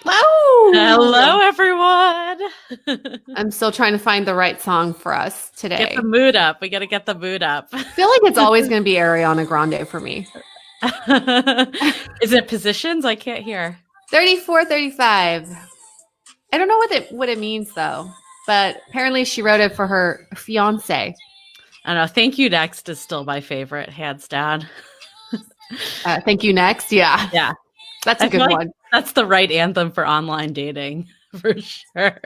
Hello, everyone. I'm still trying to find the right song for us today. Get the mood up. We got to get the mood up. I feel like it's always going to be Ariana Grande for me. Is it positions? I can't hear. 34, 35. I don't know what it means though, but apparently she wrote it for her fiance. I don't know. Thank You Next is still my favorite, hands down. Thank You Next. Yeah. Yeah. That's a good one. That's the right anthem for online dating for sure.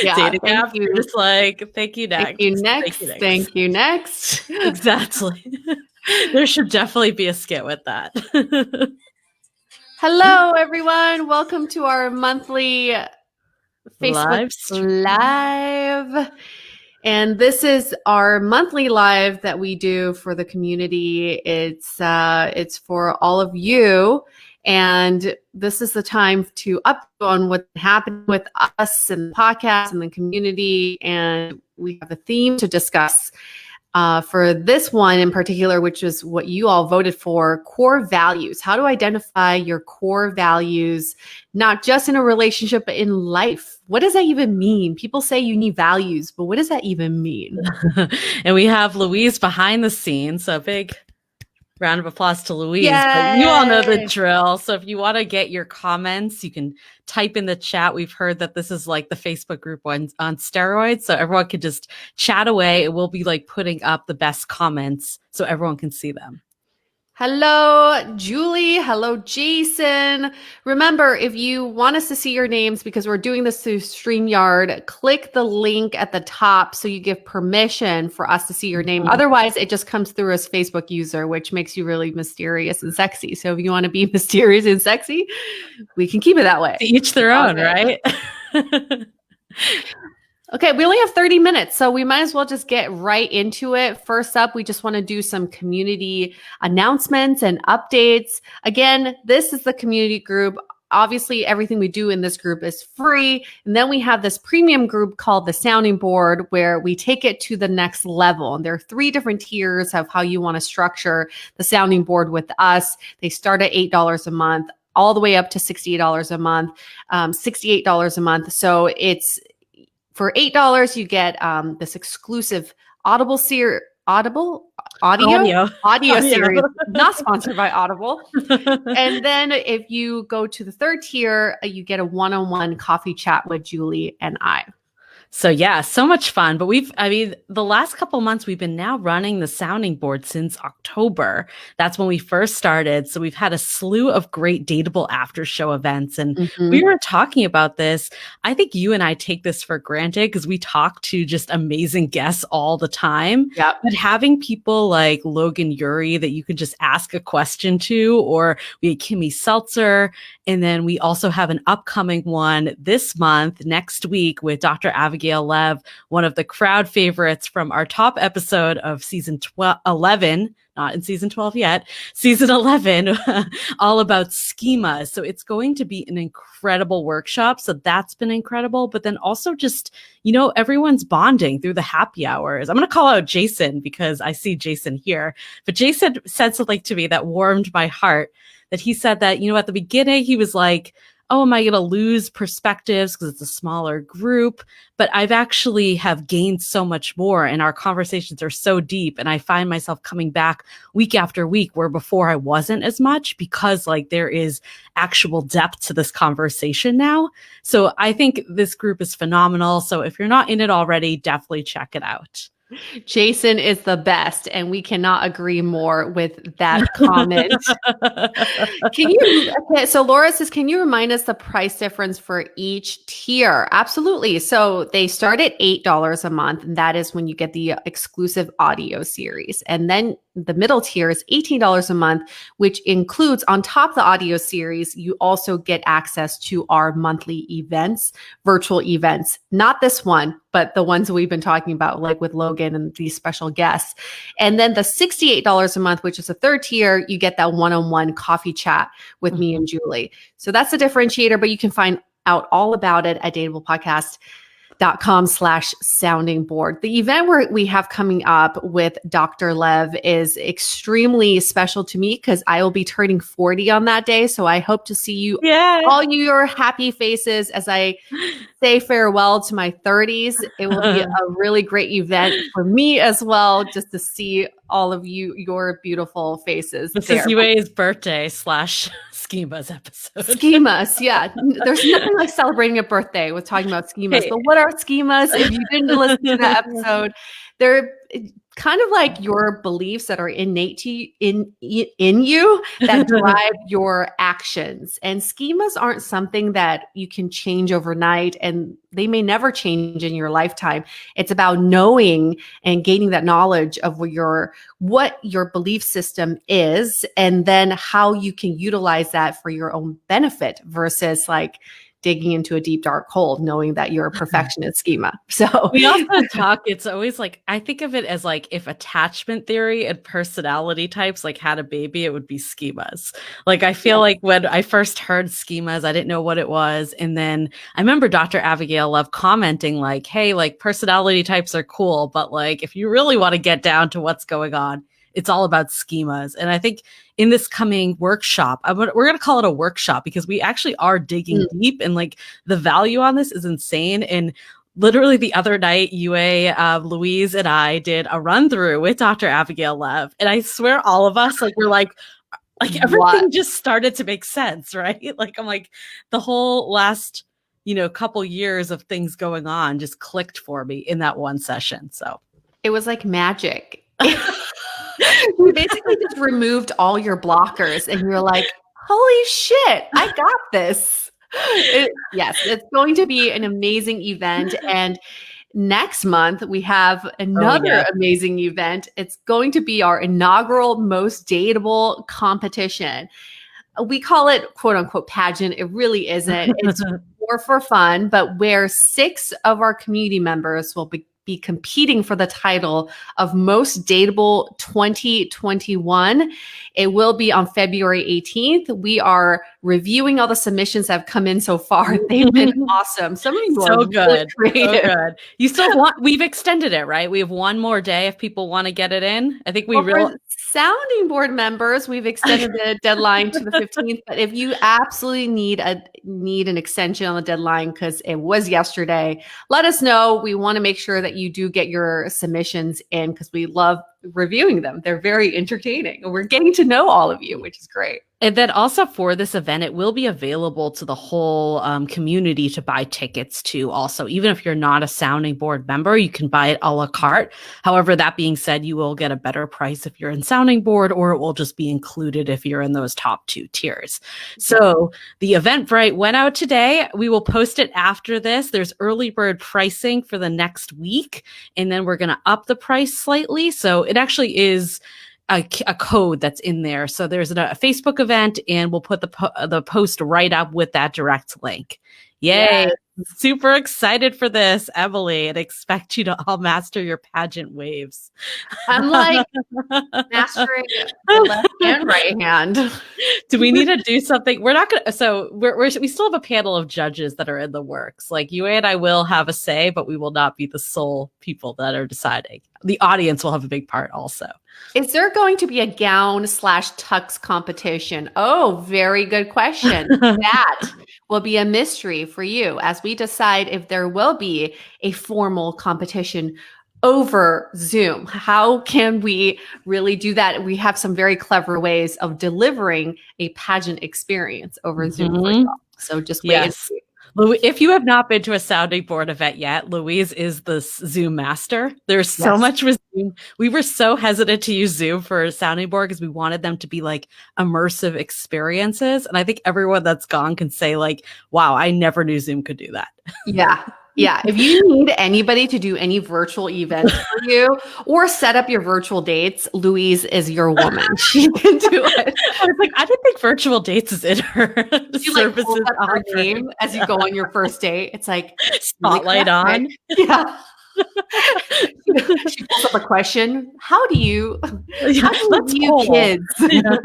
Yeah. Dating apps, you're just like, thank you next. Thank you next. Thank you next. Exactly. There should definitely be a skit with that. Hello, everyone. Welcome to our monthly Facebook Live. And this is our monthly live that we do for the community. It's for all of you. And this is the time to update on what's happening with us and the podcast and the community. And we have a theme to discuss for this one in particular, which is what you all voted for, core values. How to identify your core values, not just in a relationship, but in life. What does that even mean? People say you need values, but what does that even mean? And we have Louise behind the scenes. So a big round of applause to Louise. Yay! But you all know the drill. So if you want to get your comments, you can type in the chat. We've heard that this is like the Facebook group on steroids. So everyone can just chat away. It will be like putting up the best comments so everyone can see them. Hello, Julie. Hello, Jason. Remember, if you want us to see your names, because we're doing this through StreamYard, click the link at the top so you give permission for us to see your name. Otherwise, it just comes through as Facebook user, which makes you really mysterious and sexy. So if you want to be mysterious and sexy, we can keep it that way. To each their own, right? Okay, we only have 30 minutes, so we might as well just get right into it. First up, we just want to do some community announcements and updates. Again, this is the community group. Obviously, everything we do in this group is free. And then we have this premium group called the Sounding Board, where we take it to the next level. And there are 3 different tiers of how you want to structure the Sounding Board with us. They start at $8 a month, all the way up to $68 a month, $68 a month. So it's for $8, you get this exclusive audio series, not sponsored by Audible. And then if you go to the 3rd tier, you get a one-on-one coffee chat with Julie and I. So yeah, so much fun. But the last couple of months, we've been now running the Sounding Board since October. That's when we first started. So we've had a slew of great Dateable after show events. And we were talking about this. I think you and I take this for granted because we talk to just amazing guests all the time. Yep. But having people like Logan Yuri that you can just ask a question to, or we had Kimmy Seltzer. And then we also have an upcoming one this month, next week, with Dr. Abigail Lev, one of the crowd favorites from our top episode of season 11, not in season 12 yet, season 11, all about schemas. So it's going to be an incredible workshop. So that's been incredible. But then also just, everyone's bonding through the happy hours. I'm going to call out Jason because I see Jason here. But Jason said something to me that warmed my heart, that he said that, at the beginning, he was like, oh, am I going to lose perspectives because it's a smaller group? But I've actually have gained so much more, and our conversations are so deep. And I find myself coming back week after week where before I wasn't as much, because there is actual depth to this conversation now. So I think this group is phenomenal. So if you're not in it already, definitely check it out. Jason is the best, and we cannot agree more with that comment. So Laura says, can you remind us the price difference for each tier? Absolutely. So they start at $8 a month, and that is when you get the exclusive audio series. And then the middle tier is $18 a month, which includes, on top of the audio series, you also get access to our monthly events, virtual events. Not this one, but the ones that we've been talking about, like with Logan and these special guests. And then the $68 a month, which is the 3rd tier, you get that one-on-one coffee chat with me and Julie. So that's the differentiator, but you can find out all about it at Dateable Podcast. .com/sounding board. The event we have coming up with Dr. Lev is extremely special to me because I will be turning 40 on that day. So I hope to see you, all your happy faces as I say farewell to my 30s. It will be a really great event for me as well, just to see all of you, your beautiful faces. This is Yue's birthday / schemas episode. Schemas, yeah. There's nothing like celebrating a birthday with talking about schemas. But what are schemas? If you didn't listen to that episode, they're kind of like your beliefs that are innate to you, in you that drive your actions. And schemas aren't something that you can change overnight, and they may never change in your lifetime. It's about knowing and gaining that knowledge of what your belief system is, and then how you can utilize that for your own benefit versus like digging into a deep, dark hole, knowing that you're a perfectionist schema. So we also talk, it's always like, I think of it as like, if attachment theory and personality types like had a baby, it would be schemas. Like, I feel like when I first heard schemas, I didn't know what it was. And then I remember Dr. Abigail Love commenting like, hey, like personality types are cool, but like, if you really want to get down to what's going on, it's all about schemas. And I think in this coming workshop, we're going to call it a workshop because we actually are digging deep, and like the value on this is insane. And literally the other night, Yue, Louise, and I did a run through with Dr. Abigail Lev. And I swear all of us, like, we're like everything just started to make sense, right? Like, I'm like, the whole last, couple years of things going on just clicked for me in that one session. So it was like magic. You basically just removed all your blockers and you're like, holy shit, I got this. Yes, it's going to be an amazing event. And next month, we have another amazing event. It's going to be our inaugural Most Dateable competition. We call it quote unquote pageant. It really isn't. It's more for fun, but where 6 of our community members will be competing for the title of Most Dateable 2021. It will be on February 18th. We are reviewing all the submissions that have come in so far. They've been awesome. Some of you are really creative. So good. You still want, we've extended it, right? We have one more day if people want to get it in. I think for sounding board members, we've extended the deadline to the 15th. But if you absolutely need an extension on the deadline because it was yesterday, let us know. We want to make sure that you do get your submissions in because we love reviewing them. They're very entertaining. And we're getting to know all of you, which is great. And then also for this event, it will be available to the whole community to buy tickets to also. Even if you're not a sounding board member, you can buy it a la carte. However, that being said, you will get a better price if you're in sounding board, or it will just be included if you're in those top 2 tiers. So the Eventbrite went out today. We will post it after this. There's early bird pricing for the next week, and then we're going to up the price slightly. So it actually is a code that's in there. So there's a Facebook event, and we'll put the post right up with that direct link. Yay. Yes. Super excited for this, Emily, and expect you to all master your pageant waves. I'm like mastering the left and right hand. Do we need to do something? We're not going to, so we still have a panel of judges that are in the works. Like you and I will have a say, but we will not be the sole people that are deciding. The audience will have a big part also. Is there going to be a gown / tux competition? Oh, very good question. That will be a mystery for you as we decide if there will be a formal competition over Zoom. How can we really do that? We have some very clever ways of delivering a pageant experience over Zoom for you. So just wait and see. If you have not been to a sounding board event yet, Louise is the Zoom master. There's so much with Zoom. We were so hesitant to use Zoom for a sounding board because we wanted them to be like immersive experiences. And I think everyone that's gone can say like, wow, I never knew Zoom could do that. Yeah. Yeah. If you need anybody to do any virtual events for you or set up your virtual dates, Louise is your woman. She can do it. I was like, I didn't think virtual dates is in her services. Like, her name as you go on your first date. It's like spotlight on. Yeah. She pulls up a question. How do you view kids? Yeah.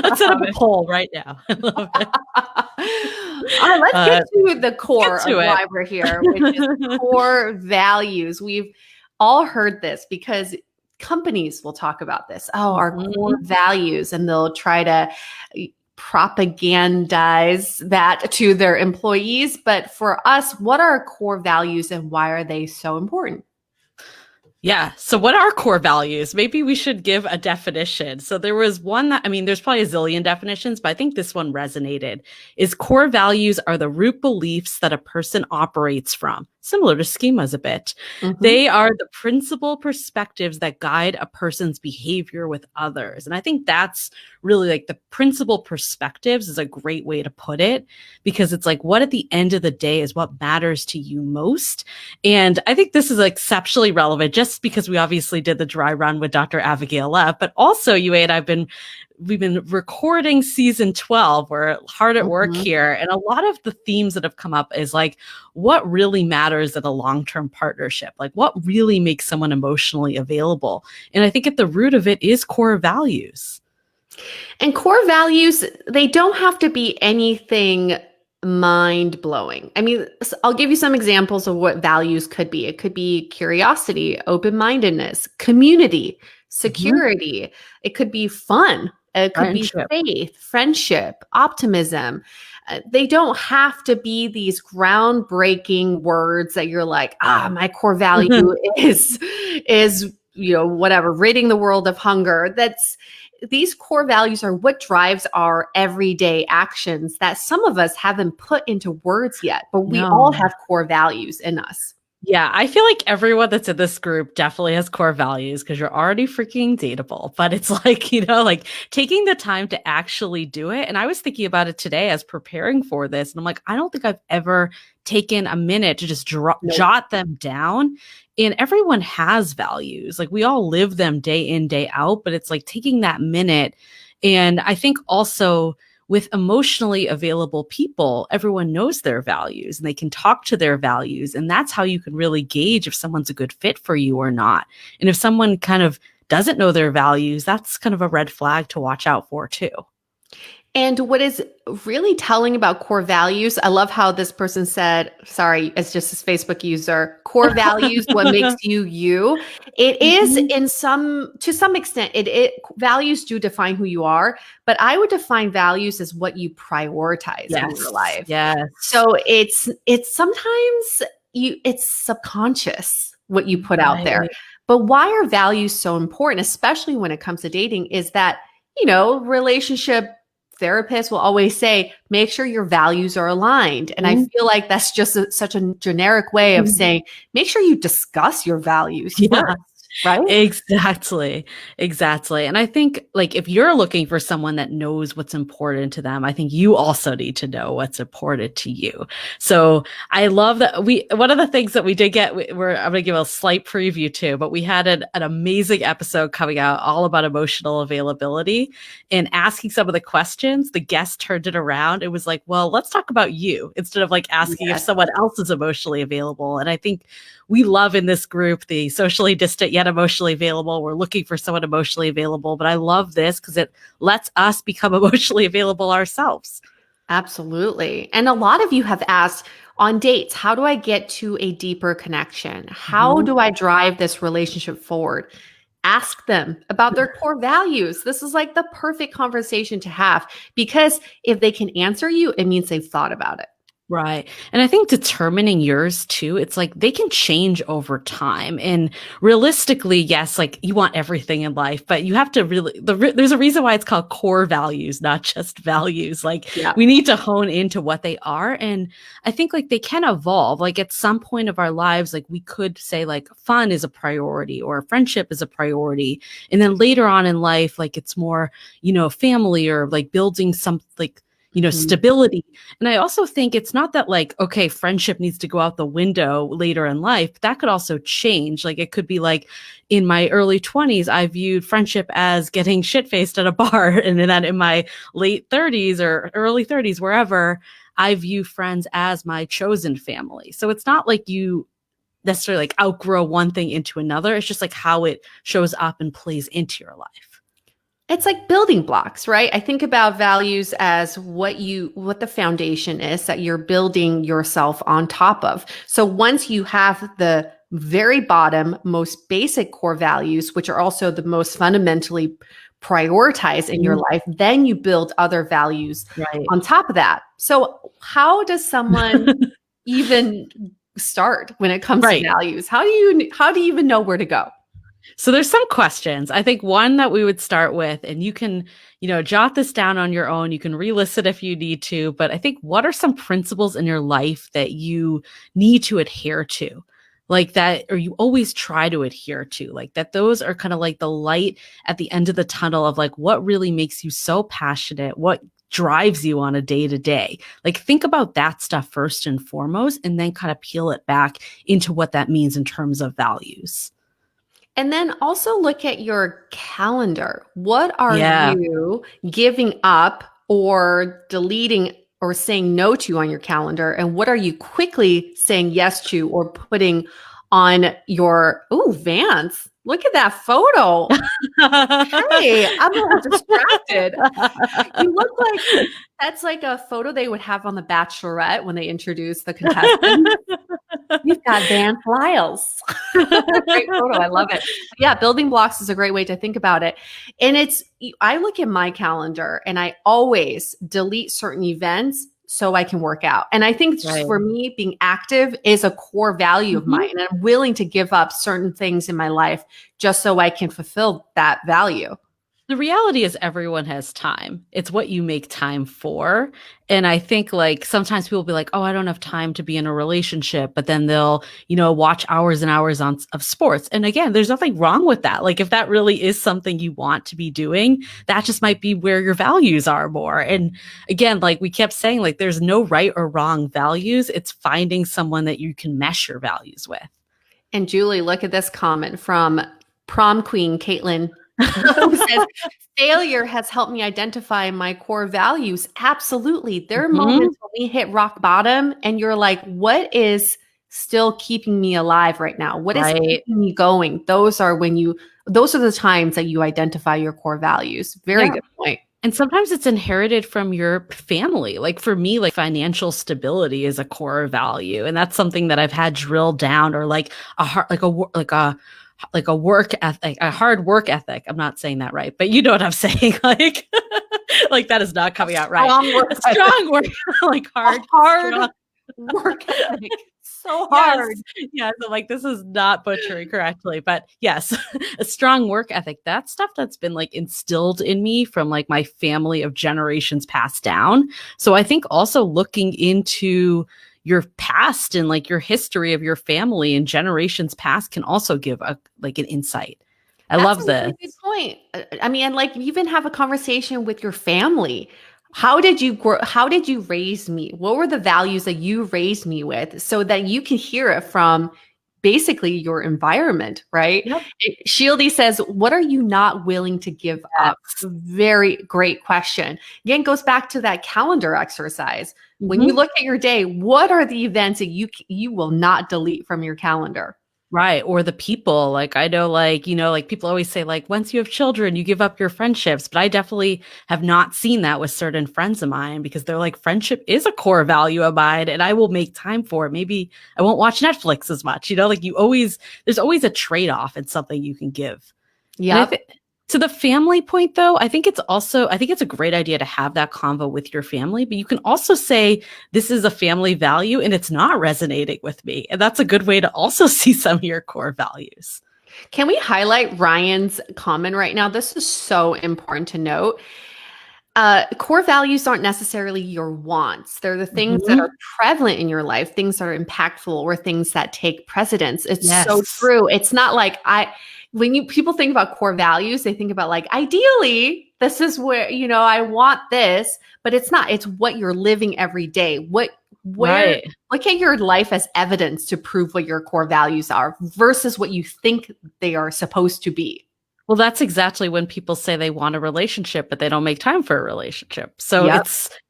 Let's set up a poll right now. I love it. All right, let's get to the core of it. why we're here, which is core values. We've all heard this because companies will talk about this. Oh, our core values, and they'll try to propagandize that to their employees. But for us, what are our core values and why are they so important? Yeah. So what are core values? Maybe we should give a definition. So there was one that, I mean, there's probably a zillion definitions, but I think this one resonated. Is core values are the root beliefs that a person operates from, similar to schemas a bit. They are the principal perspectives that guide a person's behavior with others. And I think that's really like the principal perspectives is a great way to put it, because it's like what at the end of the day is what matters to you most. And I think this is exceptionally relevant just because we obviously did the dry run with Dr. Abigail F, but also Yue and we've been recording season 12. We're hard at work here. And a lot of the themes that have come up is like, what really matters in a long-term partnership? Like what really makes someone emotionally available? And I think at the root of it is core values. And core values, they don't have to be anything mind-blowing. I mean, I'll give you some examples of what values could be. It could be curiosity, open-mindedness, community, security. It could be fun. It could be faith, friendship, optimism. They don't have to be these groundbreaking words that you're like, my core value is, whatever, ridding the world of hunger. These core values are what drives our everyday actions that some of us haven't put into words yet, but we all have core values in us. Yeah, I feel like everyone that's in this group definitely has core values because you're already freaking dateable. But it's like, like taking the time to actually do it. And I was thinking about it today as preparing for this. And I'm like, I don't think I've ever taken a minute to just jot them down. And everyone has values. Like we all live them day in, day out. But it's like taking that minute. And I think also with emotionally available people, everyone knows their values and they can talk to their values. And that's how you can really gauge if someone's a good fit for you or not. And if someone kind of doesn't know their values, that's kind of a red flag to watch out for too. And what is really telling about core values, I love how this person said, sorry, it's just this Facebook user, core values, what makes you you. It is to some extent, values do define who you are, but I would define values as what you prioritize in your life. Yes. So it's sometimes it's subconscious what you put out there. But why are values so important, especially when it comes to dating, is that, relationship therapists will always say, make sure your values are aligned. And I feel like that's just such a generic way of saying, make sure you discuss your values first. Right? Exactly. And I think like if you're looking for someone that knows what's important to them, I think you also need to know what's important to you. So I love that one of the things that we did get, I'm going to give a slight preview too, but we had an amazing episode coming out all about emotional availability, and asking some of the questions, the guest turned it around. It was like, well, let's talk about you instead of like asking if someone else is emotionally available. And I think we love in this group the socially distant yet emotionally available. We're looking for someone emotionally available, but I love this because it lets us become emotionally available ourselves. Absolutely. And a lot of you have asked on dates, how do I get to a deeper connection? How do I drive this relationship forward? Ask them about their core values. This is like the perfect conversation to have, because if they can answer you, it means they've thought about it. Right. And I think determining yours too, it's like they can change over time. And realistically, yes, like you want everything in life, but you have to really, there's a reason why it's called core values, not just values. Like we need to hone into what they are. And I think like they can evolve. Like at some point of our lives, like we could say like fun is a priority or friendship is a priority. And then later on in life, like it's more, family or like building some like, stability. And I also think it's not that like, okay, friendship needs to go out the window later in life. That could also change. Like it could be like in my early 20s, I viewed friendship as getting shit-faced at a bar. And then in my late 30s or early 30s, wherever, I view friends as my chosen family. So it's not like you necessarily like outgrow one thing into another. It's just like how it shows up and plays into your life. It's like building blocks, right? I think about values as what the foundation is that you're building yourself on top of. So once you have the very bottom, most basic core values, which are also the most fundamentally prioritized in your life, then you build other values Right. on top of that. So how does someone even start when it comes to Right. values? How do you even know where to go? So there's some questions. I think one that we would start with, and you can, jot this down on your own. You can re-list if you need to, but I think what are some principles in your life that you need to adhere to? Like that, or you always try to adhere to, like that, those are kind of like the light at the end of the tunnel of like what really makes you so passionate, what drives you on a day to day. Like think about that stuff first and foremost, and then kind of peel it back into what that means in terms of values. And then also look at your calendar. What are Yeah. you giving up or deleting or saying no to on your calendar? And what are you quickly saying yes to or putting on your, Vance, look at that photo. Hey, I'm a little distracted. You look like that's like a photo they would have on The Bachelorette when they introduce the contestants. You've got Van Lyles. Great photo. I love it. Yeah, building blocks is a great way to think about it. And I look at my calendar and I always delete certain events so I can work out. And I think Right. for me, being active is a core value of mine. And I'm willing to give up certain things in my life just so I can fulfill that value. The reality is everyone has time. It's what you make time for. And I think like sometimes people will be like, oh, I don't have time to be in a relationship, but then they'll, watch hours and hours of sports. And again, there's nothing wrong with that. Like if that really is something you want to be doing, that just might be where your values are more. And again, like we kept saying, like there's no right or wrong values. It's finding someone that you can mesh your values with. And Julie, look at this comment from prom queen Caitlin, who says, failure has helped me identify my core values. Absolutely. There are moments when we hit rock bottom and you're like, what is still keeping me alive right now? What is keeping me going? Those are the times that you identify your core values. Very good point. And sometimes it's inherited from your family. Like for me, like financial stability is a core value. And that's something that I've had drilled down, or like a work ethic, a hard work ethic. I'm not saying that right, but you know what I'm saying. Like that is not coming out right. Strong work, like hard work ethic. So hard. Yeah. So like this is not butchering correctly, but yes, a strong work ethic. That's stuff that's been like instilled in me from like my family of generations passed down. So I think also looking into your past and like your history of your family and generations past can also give an insight. That's love this. Really good point. I mean, and like even have a conversation with your family. How did you grow? How did you raise me? What were the values that you raised me with so that you can hear it from basically your environment, right? Yep. Shieldy says, what are you not willing to give up? Very great question. Again, goes back to that calendar exercise. When you look at your day, what are the events that you will not delete from your calendar? Right. Or the people, like I know, like, like people always say, like, once you have children, you give up your friendships. But I definitely have not seen that with certain friends of mine, because they're like, friendship is a core value of mine and I will make time for it. Maybe I won't watch Netflix as much, like there's always a trade-off in something you can give. Yeah. To the family point, though, I think it's a great idea to have that convo with your family, but you can also say, this is a family value and it's not resonating with me. And that's a good way to also see some of your core values. Can we highlight Ryan's comment right now? This is so important to note. Core values aren't necessarily your wants. They're the things that are prevalent in your life, things that are impactful, or things that take precedence. It's so true. It's not like when people think about core values, they think about like, ideally, this is where, I want this, but it's not. It's what you're living every day. Look at your life as evidence to prove what your core values are versus what you think they are supposed to be. Well, that's exactly when people say they want a relationship, but they don't make time for a relationship. So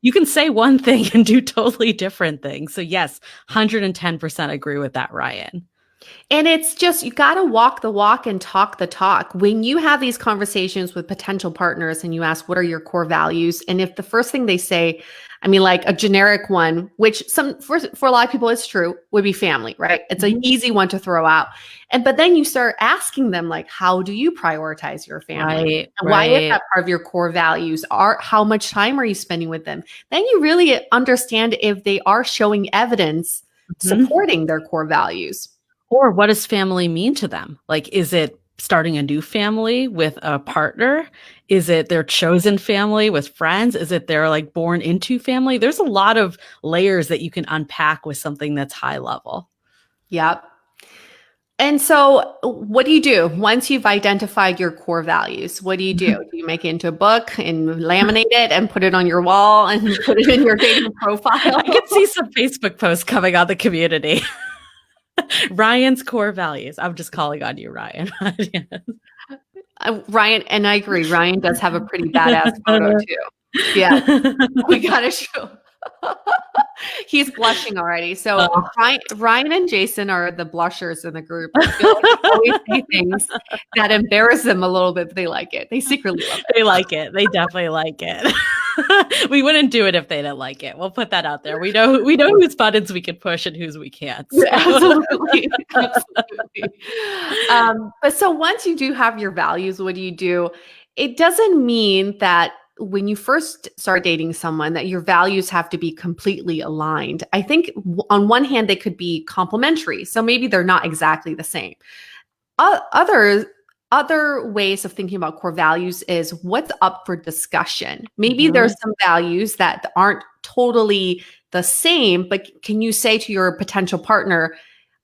you can say one thing and do totally different things. So yes, 110% agree with that, Ryan. And it's just, you got to walk the walk and talk the talk. When you have these conversations with potential partners and you ask, what are your core values? And if the first thing they say, I mean, like a generic one, which for a lot of people is true, would be family, right? It's an easy one to throw out. But then you start asking them, like, how do you prioritize your family? Right, And why is right. that part of your core values? How much time are you spending with them? Then you really understand if they are showing evidence supporting their core values. Or what does family mean to them? Like, is it starting a new family with a partner? Is it their chosen family with friends? Is it their like born into family? There's a lot of layers that you can unpack with something that's high level. Yep. And so what do you do once you've identified your core values? What do? Do you make it into a book and laminate it and put it on your wall and put it in your dating profile? I can see some Facebook posts coming on the community. Ryan's core values. I'm just calling on you, Ryan. Ryan, and I agree, Ryan does have a pretty badass photo too. Yeah, we gotta show. He's blushing already. So Ryan and Jason are the blushers in the group. I feel like they always say things that embarrass them a little bit, but they like it. They secretly love it. They like it. They definitely like it. We wouldn't do it if they didn't like it. We'll put that out there. We know whose buttons we can push and whose we can't. So. Absolutely. Absolutely. But so once you do have your values, what do? It doesn't mean that when you first start dating someone that your values have to be completely aligned. I think on one hand, they could be complementary. So maybe they're not exactly the same. Other ways of thinking about core values is what's up for discussion. Maybe there's some values that aren't totally the same, but can you say to your potential partner,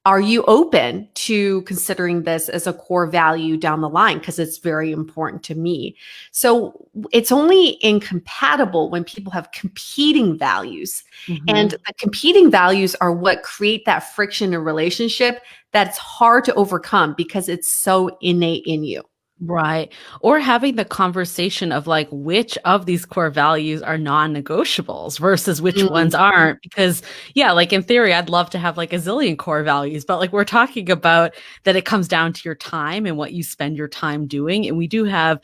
are you open to considering this as a core value down the line? Because it's very important to me. So it's only incompatible when people have competing values. And the competing values are what create that friction in a relationship that's hard to overcome because it's so innate in you. Right. Or having the conversation of like which of these core values are non-negotiables versus which ones aren't. Because yeah, like in theory, I'd love to have like a zillion core values, but like we're talking about that it comes down to your time and what you spend your time doing. And we do have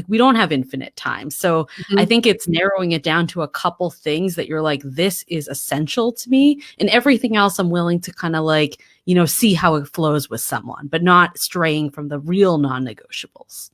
we don't have infinite time. So I think it's narrowing it down to a couple things that you're like, this is essential to me. And everything else I'm willing to kind of like, see how it flows with someone, but not straying from the real non-negotiables.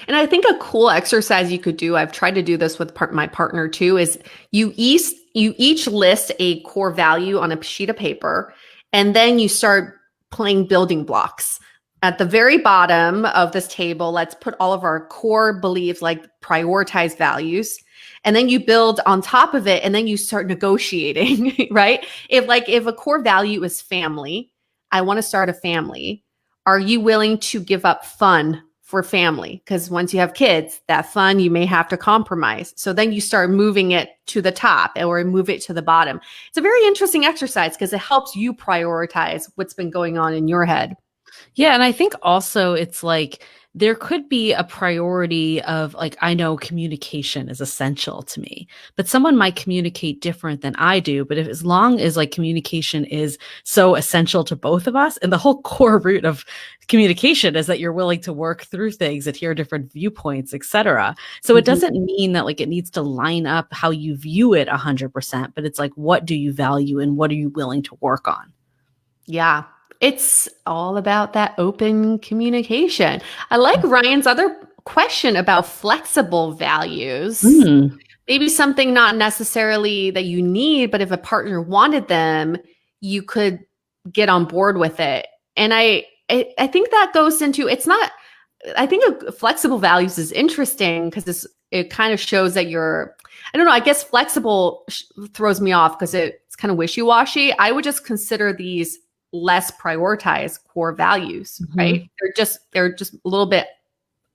And I think a cool exercise you could do, I've tried to do this with my partner too, is you each list a core value on a sheet of paper, and then you start playing building blocks. At the very bottom of this table, let's put all of our core beliefs, like prioritize values. And then you build on top of it, and then you start negotiating, right? If a core value is family, I want to start a family. Are you willing to give up fun for family? Because once you have kids, that fun, you may have to compromise. So then you start moving it to the top or move it to the bottom. It's a very interesting exercise because it helps you prioritize what's been going on in your head. Yeah. And I think also it's like there could be a priority of like, I know communication is essential to me, but someone might communicate different than I do. But if as long as like communication is so essential to both of us, and the whole core root of communication is that you're willing to work through things and hear different viewpoints, etc. So it doesn't mean that like it needs to line up how you view it 100%, but it's like, what do you value and what are you willing to work on? Yeah. It's all about that open communication. I like Ryan's other question about flexible values. Maybe something not necessarily that you need, but if a partner wanted them, you could get on board with it. And I think that goes into, it's not, I think flexible values is interesting because it kind of shows that I don't know, I guess flexible throws me off because it's kind of wishy-washy. I would just consider these less prioritized core values, right? They're just a little bit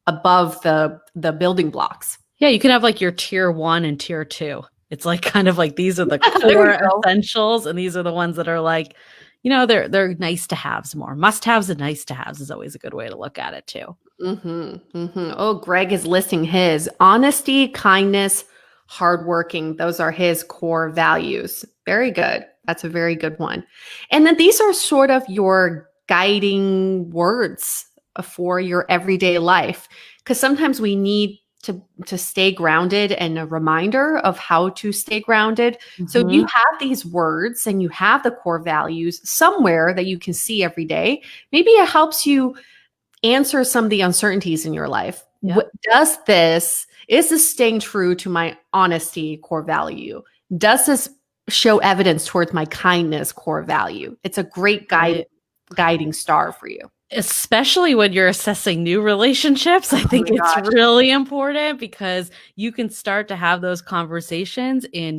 above the building blocks. Yeah, you can have like your tier 1 and tier 2. It's like kind of like these are the core essentials, and these are the ones that are like, they're nice to haves more. Must haves and nice to haves is always a good way to look at it too. Oh, Greg is listing his honesty, kindness, hardworking. Those are his core values. Very good. That's a very good one. And then these are sort of your guiding words for your everyday life. Because sometimes we need to stay grounded and a reminder of how to stay grounded. So you have these words and you have the core values somewhere that you can see every day. Maybe it helps you answer some of the uncertainties in your life. Yep. Is this staying true to my honesty core value? Does this show evidence towards my kindness core value? It's a great guiding star for you. Especially when you're assessing new relationships, I think it's really important because you can start to have those conversations and,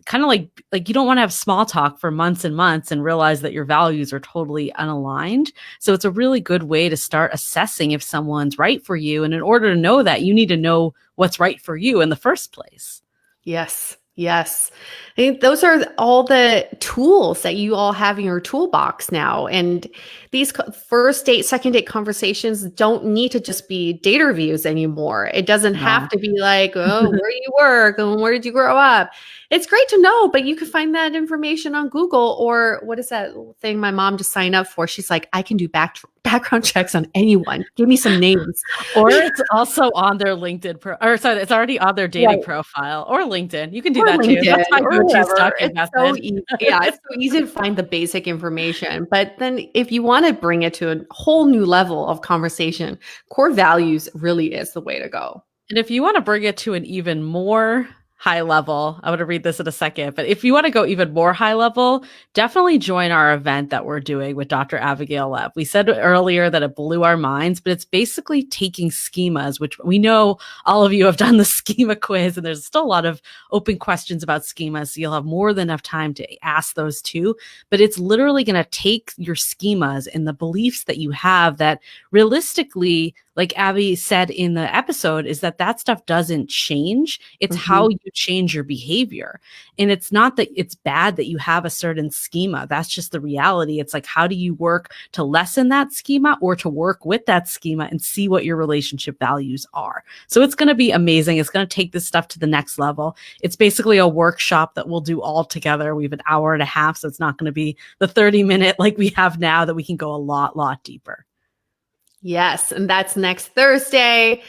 kind of like you don't want to have small talk for months and months and realize that your values are totally unaligned. So it's a really good way to start assessing if someone's right for you. And in order to know that, you need to know what's right for you in the first place. Yes. Yes. I think those are all the tools that you all have in your toolbox now. And these first date, second date conversations don't need to just be date reviews anymore. It doesn't have to be like, oh, where do you work and where did you grow up? It's great to know, but you can find that information on Google, or what is that thing my mom just signed up for? She's like, I can do background checks on anyone. Give me some names. Or it's also on their LinkedIn it's already on their dating profile or LinkedIn. You can do that too. That's my go-to stalking method. It's so easy to find the basic information. But then if you want to bring it to a whole new level of conversation, core values really is the way to go. And if you want to bring it to an even more high level, I'm going to read this in a second, but if you want to go even more high level, definitely join our event that we're doing with Dr. Abigail Lev. We said earlier that it blew our minds, but it's basically taking schemas, which we know all of you have done the schema quiz, and there's still a lot of open questions about schemas. So you'll have more than enough time to ask those too. But it's literally going to take your schemas and the beliefs that you have that realistically, like Abby said in the episode, is that stuff doesn't change. It's how you change your behavior. And it's not that it's bad that you have a certain schema. That's just the reality. It's like, how do you work to lessen that schema or to work with that schema and see what your relationship values are? So it's going to be amazing. It's going to take this stuff to the next level. It's basically a workshop that we'll do all together. We have an hour and a half, so it's not going to be the 30-minute like we have now, that we can go a lot deeper. Yes, and that's next Thursday.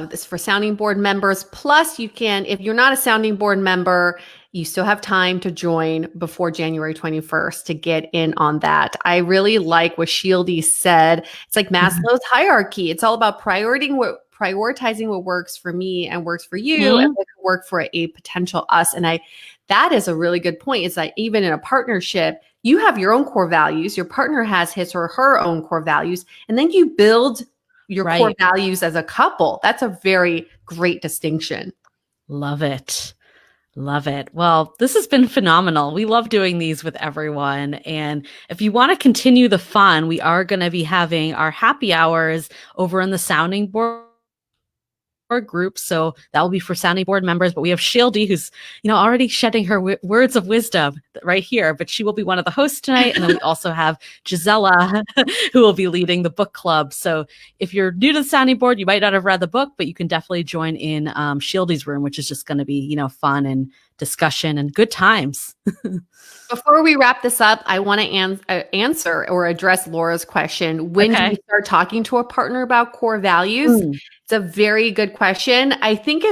This is for sounding board members. Plus, you can, if you're not a sounding board member, you still have time to join before January 21st to get in on that. I really like what Shieldy said. It's like Maslow's hierarchy. It's all about prioritizing what works for me and works for you and what can work for a potential us. And that is a really good point. It's like even in a partnership, you have your own core values. Your partner has his or her own core values. And then you build your core values as a couple. That's a very great distinction. Love it. Love it. Well, this has been phenomenal. We love doing these with everyone. And if you want to continue the fun, we are going to be having our happy hours over in the sounding board group. So that will be for sounding board members, but we have Shieldy, who's, already shedding her words of wisdom right here, but she will be one of the hosts tonight. And then we also have Gisela, who will be leading the book club. So if you're new to the sounding board, you might not have read the book, but you can definitely join in Shieldy's room, which is just going to be, fun and discussion and good times. Before we wrap this up, I want to answer or address Laura's question. When do you start talking to a partner about core values? It's a very good question. I think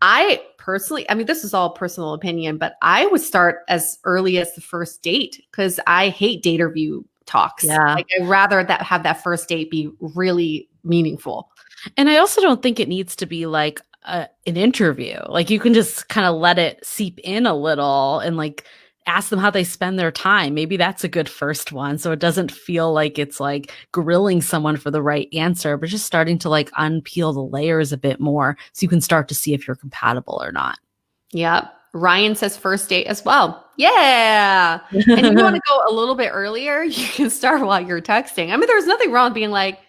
I personally, this is all personal opinion, but I would start as early as the first date because I hate date review talks. Yeah. Like I'd rather have that first date be really meaningful. And I also don't think it needs to be like an interview. Like you can just kind of let it seep in a little and like ask them how they spend their time. Maybe that's a good first one. So it doesn't feel like it's like grilling someone for the right answer, but just starting to like unpeel the layers a bit more so you can start to see if you're compatible or not. Yep. Ryan says first date as well. Yeah. And if you want to go a little bit earlier, you can start while you're texting. There's nothing wrong with being like,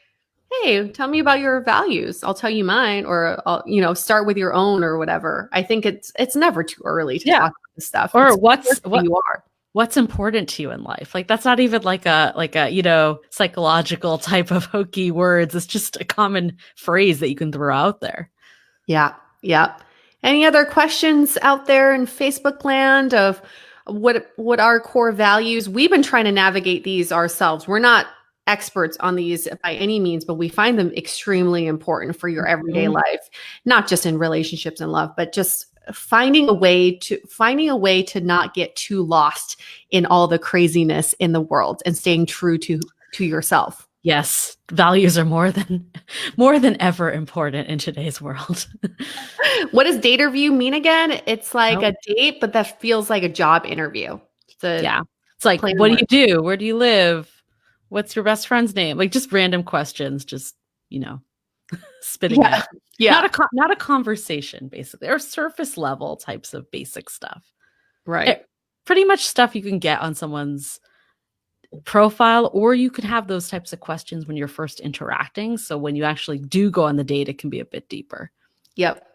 hey, tell me about your values. I'll tell you mine, or I'll, start with your own or whatever. I think it's never too early to talk about this stuff. Or what you are. What's important to you in life? Like that's not even like a psychological type of hokey words. It's just a common phrase that you can throw out there. Yeah. Yeah. Any other questions out there in Facebook land of what our core values. We've been trying to navigate these ourselves. We're not experts on these by any means, but we find them extremely important for your everyday life, not just in relationships and love, but just finding a way to not get too lost in all the craziness in the world and staying true to yourself. Yes, values are more than ever important in today's world. What does daterview mean again? It's like a date, but that feels like a job interview. It's like, what do you do? Where do you live? What's your best friend's name? Like just random questions, just, spitting out. Yeah. Not a conversation, basically, or surface level types of basic stuff. Right. Pretty much stuff you can get on someone's profile, or you could have those types of questions when you're first interacting. So when you actually do go on the date, it can be a bit deeper. Yep.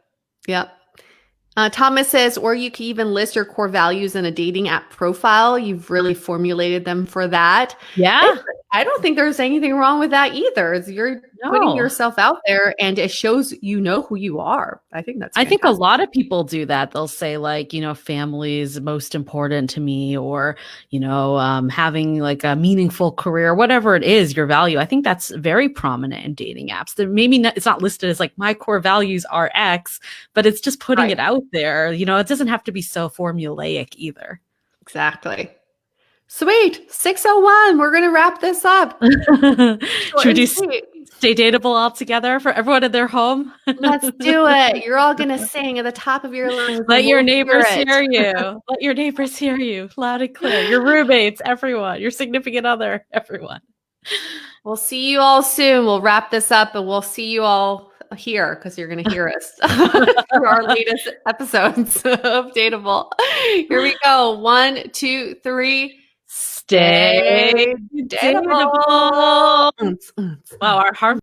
Thomas says, or you can even list your core values in a dating app profile. You've really formulated them for that. Yeah. I don't think there's anything wrong with that either. You're putting yourself out there and it shows who you are. I think that's fantastic. I think a lot of people do that. They'll say like, family is most important to me, or, having like a meaningful career, whatever it is, your value. I think that's very prominent in dating apps. That it's not listed as like my core values are X, but it's just putting it out there. It doesn't have to be so formulaic either. Exactly. Sweet. 6:01. We're going to wrap this up. Should we do Stay Dateable all together for everyone in their home? Let's do it. You're all going to sing at the top of your lungs. Let your neighbors hear you. Let your neighbors hear you loud and clear. Your roommates, everyone. Your significant other, everyone. We'll see you all soon. We'll wrap this up and we'll see you all here because you're going to hear us for our latest episodes of Dateable. Here we go. 1, 2, 3. Stay Dateable. Wow, our heart